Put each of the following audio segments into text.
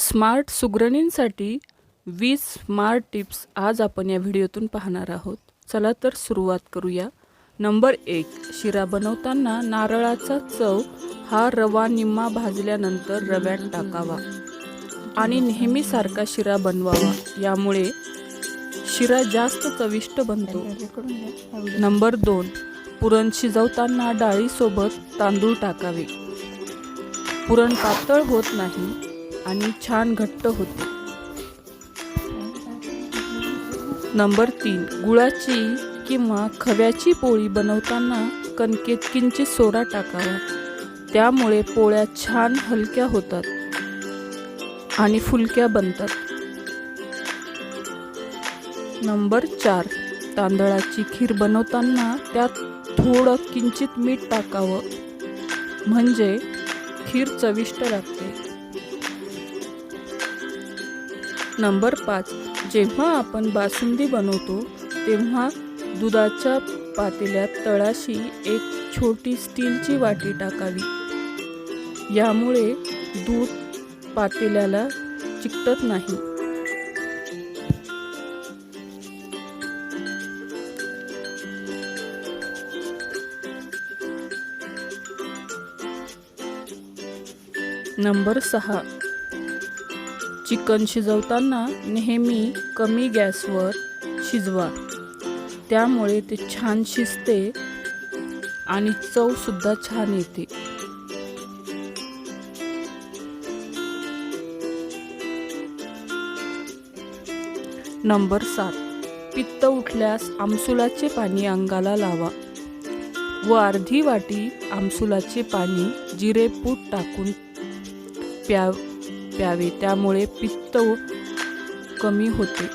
Smart सुगरणींसाठी 20 smart tips आज आपण या व्हिडिओतून पाहणार आहोत. चला तर सुरुवात करूया. नंबर 1, शिरा बनवताना नारळाचा चव हा रवा निम्मा भाजल्यानंतर रव्यात टाकावा आणि नेहमीसारखा शिरा बनवावा. यामुळे शिरा जास्त चविष्ट बनतो. नंबर 2, पुरण शिजवताना डाळीसोबत तांदूळ टाकावे. पुरण पातळ होत नाही आणि छान घट्ट होते. नंबर 3, गुळाची किंवा खव्याची पोळी बनवताना कणकेत किंचित सोडा टाकावा. त्यामुळे पोळ्या छान हलक्या होतात आणि फुलक्या बनतात. नंबर 4, तांदळाची खीर बनवताना त्यात थोडं किंचित मीठ टाकावं, म्हणजे खीर चविष्ट लागते. नंबर 5, जेव्हा आपण बासुंदी बनवतो तेव्हा दुधाच्या पातेल्यात तळाशी एक छोटी स्टीलची वाटी टाकावी. यामुळे दूध पातेल्याला चिकटत नाही. नंबर 6, चिकन शिजवताना नेहमी कमी गॅसवर शिजवा. त्यामुळे ते छान शिजते आणि चवसुद्धा छान येते. नंबर 7, पित्त उठल्यास आमसुलाचे पाणी अंगाला लावा व अर्धी वाटी आमसुलाचे पाणी जिरेपूड टाकून प्यावे. त्यामुळे पित्त कमी होते.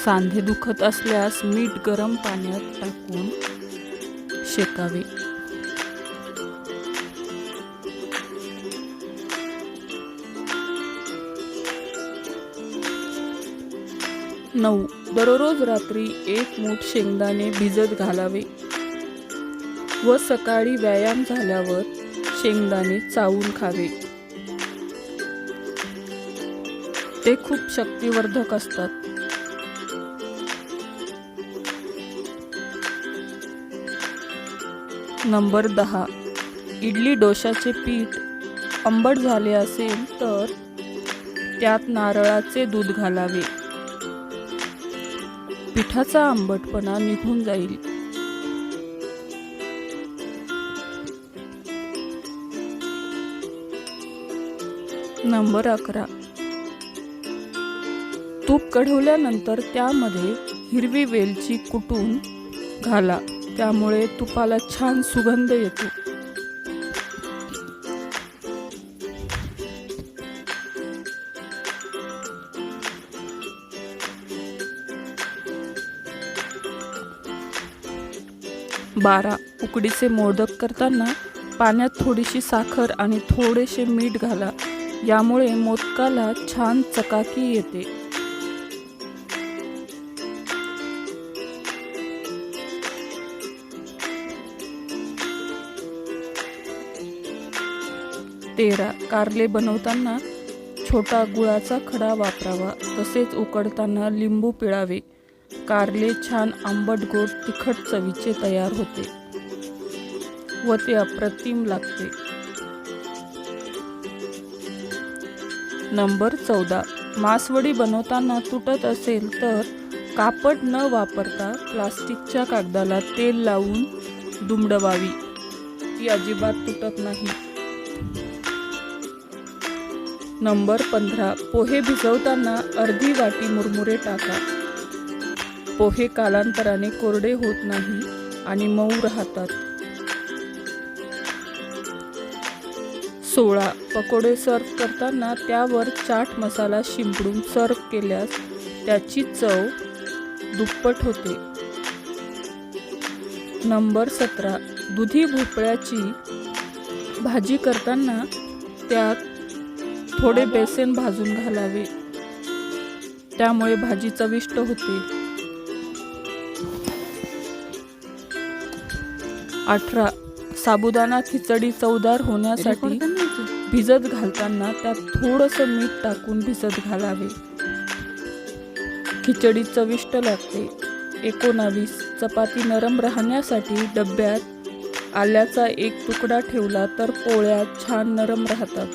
सांधे दुखत असल्यास मीठ गरम पाण्यात टाकून शेकावे. नऊ, दररोज रात्री 1 मूठ शेंगदाणे भिजत घालावे व सकाळी व्यायाम झाल्यावर शेंगदाणे चावून खावे. ते खूप शक्तिवर्धक असतात. नंबर 10, इडली डोशाचे पीठ आंबट झाले असेल तर त्यात नारळाचे दूध घालावे. पिठाचा आंबटपणा निघून जाईल. नंबर 11, तूप कढवल्यानंतर त्यामध्ये हिरवी वेलची कुटून घाला. त्यामुळे तुपाला छान सुगंध येतो. बारा, उकडीचे मोदक करताना पाण्यात थोडीशी साखर आणि थोडेसे मीठ घाला. यामुळे मोदकाला छान चकाकी येते. तेरा, कारले बनवताना छोटा गुळाचा खडा वापरावा. तसेच उकडताना लिंबू पिळावे. कारले छान आंबट गोड तिखट चवीचे तयार होते व ते अप्रतिम लागते. नंबर 14, मासवडी बनवताना तुटत असेल तर कापड न वापरता प्लास्टिकच्या कागदाला तेल लावून दुमडवावी. ती अजिबात तुटत नाही. नंबर 15, पोहे भिजवताना अर्धी वाटी मुरमुरे टाका. पोहे कालांतराने कोरडे होत नाही आणि मऊ राहतात. 16, पकोडे सर्व करताना त्यावर चाट मसाला शिंपडून सर्व केल्यास त्याची चव दुप्पट होते. नंबर 17, दुधी भोपळ्याची भाजी करताना त्यात थोडे बेसन भाजून घालावे. त्यामुळे भाजी चविष्ट होते. 18 साबुदाणा खिचडी चवदार होण्यासाठी भिजत घालताना त्यात थोडंसं मीठ टाकून भिजत घालावे. खिचडी चविष्ट लागते. 19 चपाती नरम राहण्यासाठी डब्यात आल्याचा एक तुकडा ठेवला तर पोळ्या छान नरम राहतात.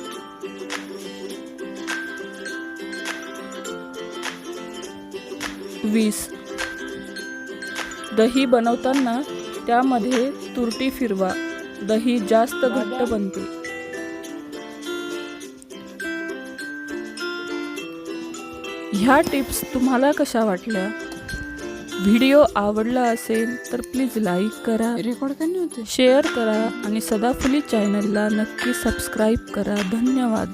20 दही बनवताना त्यामध्ये तुरटी फिरवा. दही जास्त घट्ट बनते. ह्या टिप्स तुम्हाला कशा वाटल्या? व्हिडिओ आवडला असेल तर प्लीज लाईक करा, शेअर करा आणि सदाफुली चॅनलला नक्की सबस्क्राईब करा. धन्यवाद.